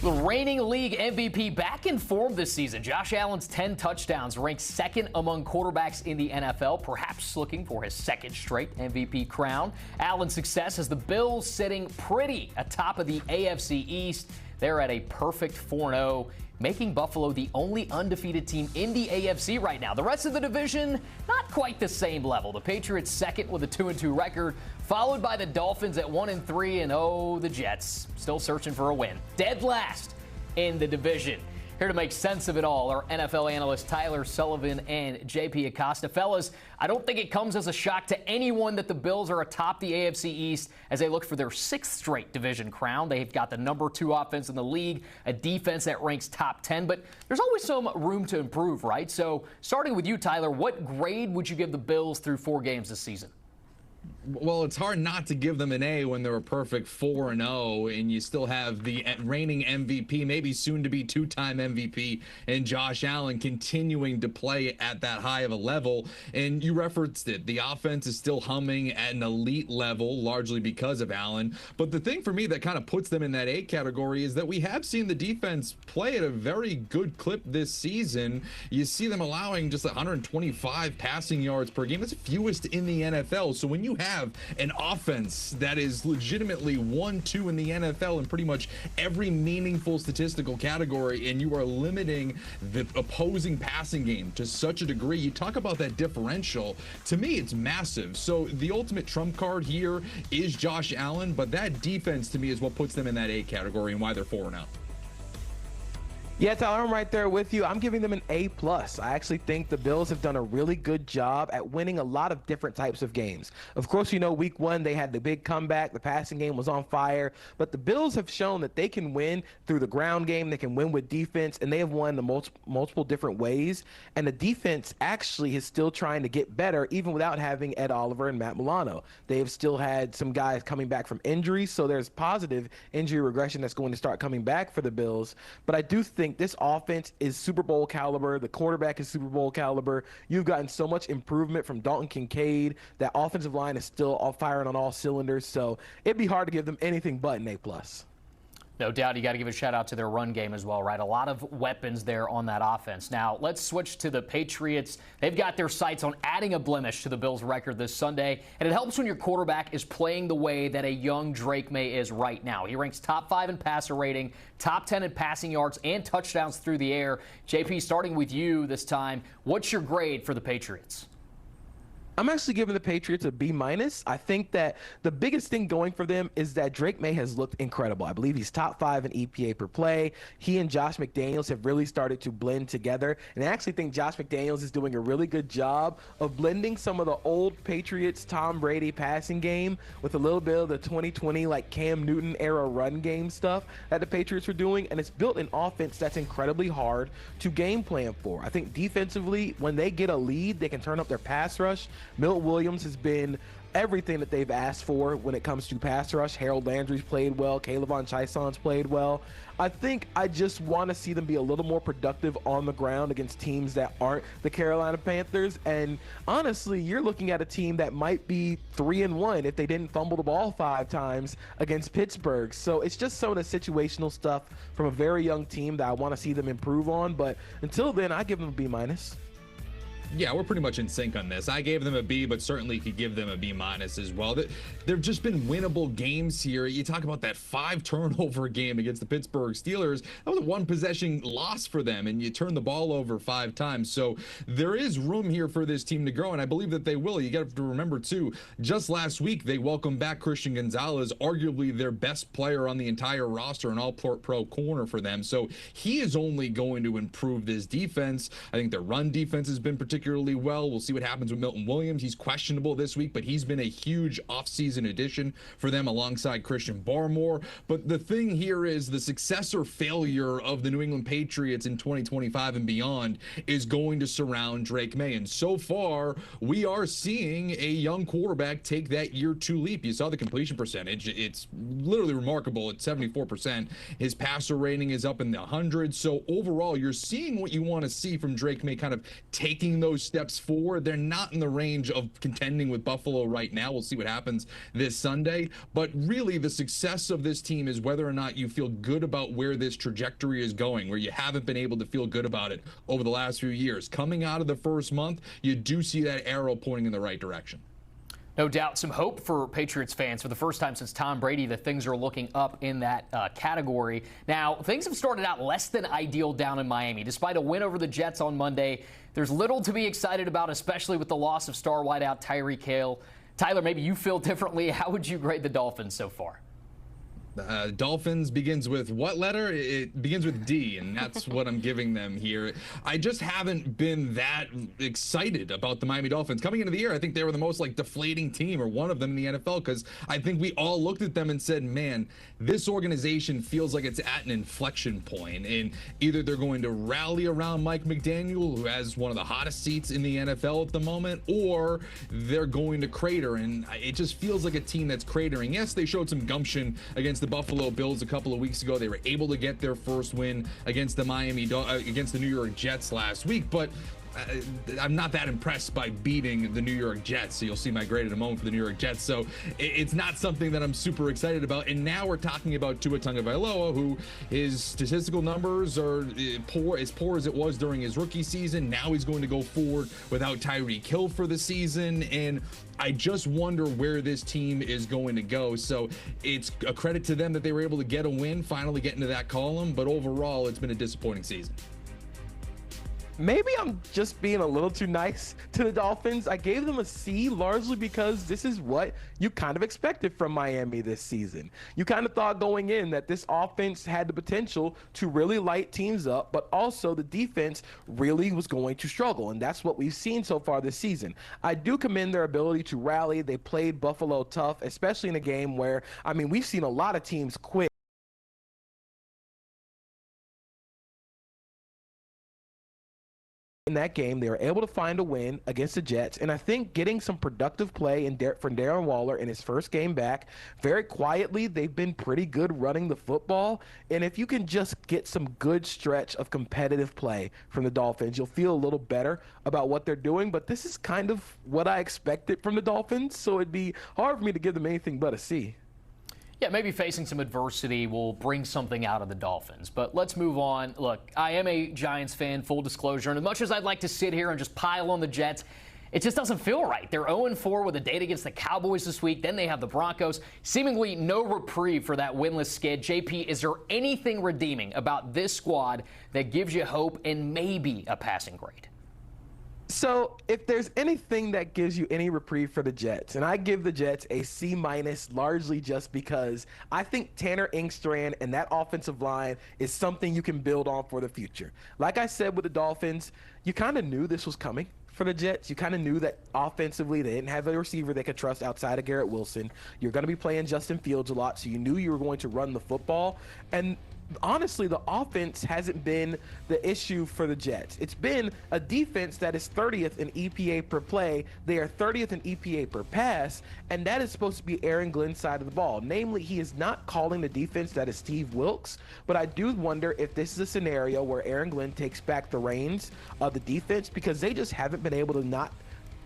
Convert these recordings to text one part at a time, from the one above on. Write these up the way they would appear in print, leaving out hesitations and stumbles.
The reigning league MVP back in form this season. Josh Allen's 10 touchdowns ranked second among quarterbacks in the NFL, perhaps looking for his second straight MVP crown. Allen's success has the Bills sitting pretty atop of the AFC East. They're at a perfect 4-0, making Buffalo the only undefeated team in the AFC right now. The rest of the division, not quite the same level. The Patriots second with a 2-2 record, followed by the Dolphins at 1-3, and the Jets still searching for a win. Dead last in the division. Here to make sense of it all are NFL analysts Tyler Sullivan and JP Acosta. Fellas, I don't think it comes as a shock to anyone that the Bills are atop the AFC East as they look for their sixth straight division crown. They've got the number 2 offense in the league, a defense that ranks top 10, but there's always some room to improve, right? So starting with you, Tyler, what grade would you give the Bills through 4 games this season? Well, it's hard not to give them an A when they're a perfect 4-0, and you still have the reigning MVP, maybe soon to be 2-time MVP, and Josh Allen continuing to play at that high of a level. And you referenced it. The offense is still humming at an elite level, largely because of Allen. But the thing for me that kind of puts them in that A category is that we have seen the defense play at a very good clip this season. You see them allowing just 125 passing yards per game. That's the fewest in the NFL. So when you have an offense that is legitimately 1-2 in the NFL in pretty much every meaningful statistical category, and you are limiting the opposing passing game to such a degree, you talk about that differential. To me, it's massive. So the ultimate trump card here is Josh Allen, but that defense to me is what puts them in that A category and why they're 4-0. Yeah, Tyler, I'm right there with you. I'm giving them an A+. I actually think the Bills have done a really good job at winning a lot of different types of games. Of course, you know, week 1, they had the big comeback. The passing game was on fire. But the Bills have shown that they can win through the ground game. They can win with defense, and they have won the multiple different ways. And the defense actually is still trying to get better, even without having Ed Oliver and Matt Milano. They've still had some guys coming back from injuries, so there's positive injury regression that's going to start coming back for the Bills. But I do think this offense is Super Bowl caliber. The quarterback is Super Bowl caliber. You've gotten so much improvement from Dalton Kincaid. That offensive line is still all firing on all cylinders. So it'd be hard to give them anything but an A+. No doubt you got to give a shout out to their run game as well, right? A lot of weapons there on that offense. Now, let's switch to the Patriots. They've got their sights on adding a blemish to the Bills' record this Sunday, and it helps when your quarterback is playing the way that a young Drake May is right now. He ranks top 5 in passer rating, top 10 in passing yards and touchdowns through the air. JP, starting with you this time, what's your grade for the Patriots? I'm actually giving the Patriots a B-. I think that the biggest thing going for them is that Drake May has looked incredible. I believe he's top 5 in EPA per play. He and Josh McDaniels have really started to blend together. And I actually think Josh McDaniels is doing a really good job of blending some of the old Patriots Tom Brady passing game with a little bit of the 2020 like Cam Newton era run game stuff that the Patriots were doing. And it's built an offense that's incredibly hard to game plan for. I think defensively, when they get a lead, they can turn up their pass rush. Milton Williams has been everything that they've asked for when it comes to pass rush. Harold Landry's played well. Kayvon Chaison's played well. I think I just want to see them be a little more productive on the ground against teams that aren't the Carolina Panthers. And honestly, you're looking at a team that might be 3-1 if they didn't fumble the ball 5 times against Pittsburgh. So it's just some of the situational stuff from a very young team that I want to see them improve on. But until then, I give them a B-. Yeah, we're pretty much in sync on this. I gave them a B, but certainly could give them a B- as well. There've just been winnable games here. You talk about that 5-turnover game against the Pittsburgh Steelers. That was a 1-possession loss for them, and you turn the ball over 5 times. So there is room here for this team to grow, and I believe that they will. You got to remember, too, just last week they welcomed back Christian Gonzalez, arguably their best player on the entire roster, an all-pro corner for them. So he is only going to improve this defense. I think their run defense has been particularly well. We'll see what happens with Milton Williams. He's questionable this week, but he's been a huge offseason addition for them alongside Christian Barmore. But the thing here is the success or failure of the New England Patriots in 2025 and beyond is going to surround Drake May. And so far, we are seeing a young quarterback take that year 2 leap. You saw the completion percentage. It's literally remarkable at 74%. His passer rating is up in the hundreds. So overall, you're seeing what you want to see from Drake May, kind of taking the those steps forward. They're not in the range of contending with Buffalo right now. We'll see what happens this Sunday. But really, the success of this team is whether or not you feel good about where this trajectory is going, where you haven't been able to feel good about it over the last few years. Coming out of the first month, you do see that arrow pointing in the right direction. No doubt, some hope for Patriots fans for the first time since Tom Brady that things are looking up in that category. Now, things have started out less than ideal down in Miami. Despite a win over the Jets on Monday, there's little to be excited about, especially with the loss of star wideout Tyreek Hill. Tyler, maybe you feel differently. How would you grade the Dolphins so far? Dolphins begins with what letter? It begins with D, and that's what I'm giving them here. I just haven't been that excited about the Miami Dolphins. Coming into the year, I think they were the most deflating team, or one of them in the NFL, because I think we all looked at them and said, man, this organization feels like it's at an inflection point, and either they're going to rally around Mike McDaniel, who has one of the hottest seats in the NFL at the moment, or they're going to crater, and it just feels like a team that's cratering. Yes, they showed some gumption against the Buffalo Bills a couple of weeks ago. They were able to get their first win against the against the New York Jets last week, but I'm not that impressed by beating the New York Jets. So you'll see my grade in a moment for the New York Jets. So it's not something that I'm super excited about. And now we're talking about Tua Tagovailoa, who his statistical numbers are poor as it was during his rookie season. Now he's going to go forward without Tyreek Hill for the season. And I just wonder where this team is going to go. So it's a credit to them that they were able to get a win, finally get into that column. But overall, it's been a disappointing season. Maybe I'm just being a little too nice to the Dolphins. I gave them a C largely because this is what you kind of expected from Miami this season. You kind of thought going in that this offense had the potential to really light teams up, but also the defense really was going to struggle, and that's what we've seen so far this season. I do commend their ability to rally. They played Buffalo tough, especially in a game where, we've seen a lot of teams quit in that game. They were able to find a win against the Jets, and I think getting some productive play from Darren Waller in his first game back, very quietly, they've been pretty good running the football, and if you can just get some good stretch of competitive play from the Dolphins, you'll feel a little better about what they're doing. But this is kind of what I expected from the Dolphins, so it'd be hard for me to give them anything but a C. Yeah, maybe facing some adversity will bring something out of the Dolphins. But let's move on. Look, I am a Giants fan, full disclosure, and as much as I'd like to sit here and just pile on the Jets, it just doesn't feel right. They're 0-4 with a date against the Cowboys this week. Then they have the Broncos. Seemingly no reprieve for that winless skid. JP, is there anything redeeming about this squad that gives you hope and maybe a passing grade? So if there's anything that gives you any reprieve for the Jets, and I give the Jets a C- largely just because I think Tanner Engstrand and that offensive line is something you can build on for the future. Like I said with the Dolphins, you kind of knew this was coming for the Jets. You kind of knew that offensively they didn't have a receiver they could trust outside of Garrett Wilson. You're going to be playing Justin Fields a lot, so you knew you were going to run the football. And honestly, the offense hasn't been the issue for the Jets. It's been a defense that is 30th in EPA per play. They are 30th in EPA per pass, and that is supposed to be Aaron Glenn's side of the ball. Namely, he is not calling the defense. That is Steve Wilks. But I do wonder if this is a scenario where Aaron Glenn takes back the reins of the defense, because they just haven't been able to not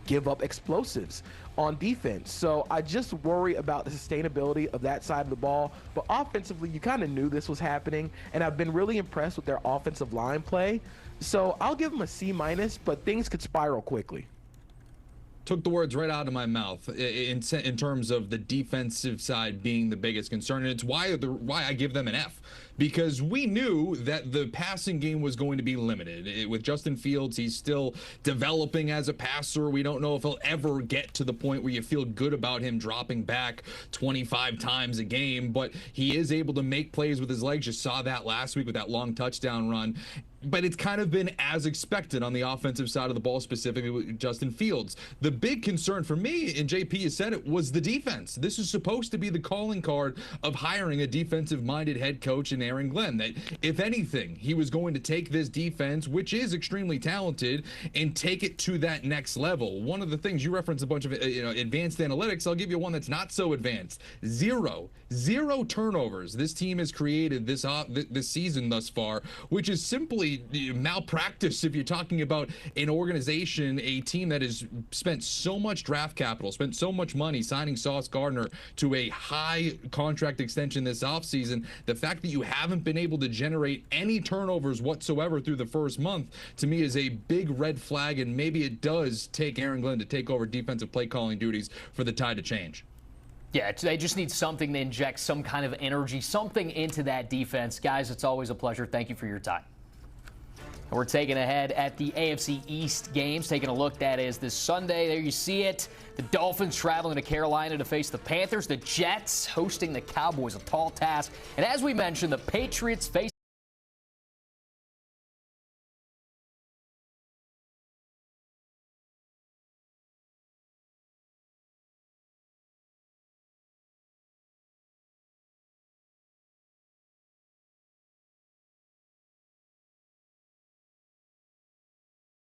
give up explosives on defense. So I just worry about the sustainability of that side of the ball. But offensively, you kind of knew this was happening, and I've been really impressed with their offensive line play. So I'll give them a C-, but things could spiral quickly. Took the words right out of my mouth in terms of the defensive side being the biggest concern, and it's why I give them an F, because we knew that the passing game was going to be limited. With Justin Fields, he's still developing as a passer. We don't know if he'll ever get to the point where you feel good about him dropping back 25 times a game, but he is able to make plays with his legs. You saw that last week with that long touchdown run. But it's kind of been as expected on the offensive side of the ball, specifically with Justin Fields. The big concern for me, and JP has said it, was the defense. This is supposed to be the calling card of hiring a defensive-minded head coach in Aaron Glenn, that if anything, he was going to take this defense, which is extremely talented, and take it to that next level. One of the things you referenced a bunch of advanced analytics. I'll give you one that's not so advanced. Zero turnovers this team has created this season thus far, which is simply malpractice if you're talking about an organization, a team that has spent so much draft capital, spent so much money signing Sauce Gardner to a high contract extension this offseason. The fact that you haven't been able to generate any turnovers whatsoever through the first month, to me, is a big red flag, and maybe it does take Aaron Glenn to take over defensive play calling duties for the tide to change. Yeah, they just need something to inject some kind of energy, something into that defense. Guys, it's always a pleasure. Thank you for your time. And we're taking ahead at the AFC East games, taking a look. That is this Sunday. There you see it. The Dolphins traveling to Carolina to face the Panthers. The Jets hosting the Cowboys, a tall task. And as we mentioned, the Patriots face